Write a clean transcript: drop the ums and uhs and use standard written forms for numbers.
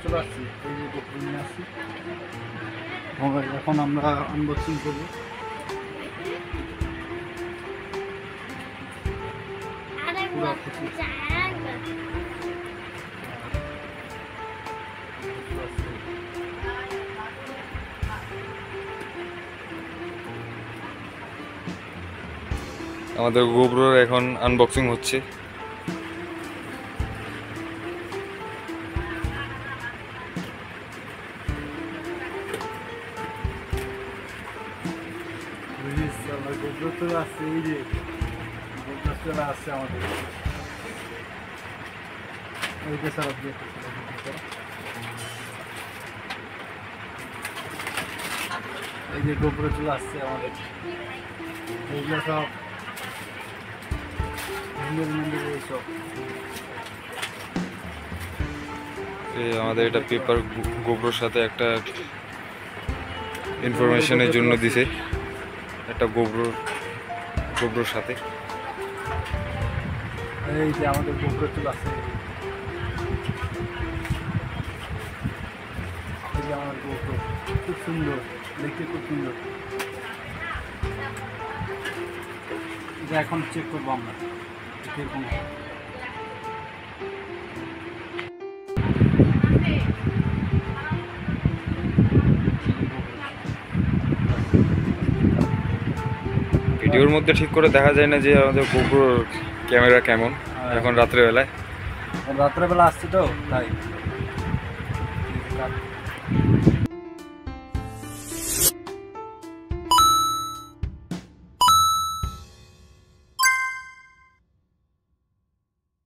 চলে আসছি, এই যে গোপ্রো নিয়ে আসছি। এখন আমরা আনবক্সিং করবো। আমাদের গোপ্রোর এখন আনবক্সিং হচ্ছে। গোপ্রো চলে আসছে, এই যে গোপ্রো চলে আসছে আমাদের। এইটা স্যার এই যে গোপ্রো চলে আসছে আমাদের। এইগুলো সব সব আমাদের এটা পেপার গোপ্রোর সাথে একটা ইনফরমেশনের জন্য দিছে, একটা গোপ্রোর সাথে। এই যে আমাদের গোপ্রো চলে আসছে, এই যে আমার গোপ্রো খুব সুন্দর, দেখতে খুব সুন্দর। এটা এখন চেক করবো আমরা কিরকম। ভিডিওর মধ্যে ঠিক করে দেখা যায় না যে আমাদের গোপ্রোর ক্যামেরা কেমন এখন রাত্রেবেলায়। রাত্রেবেলা আসছে তো তাই।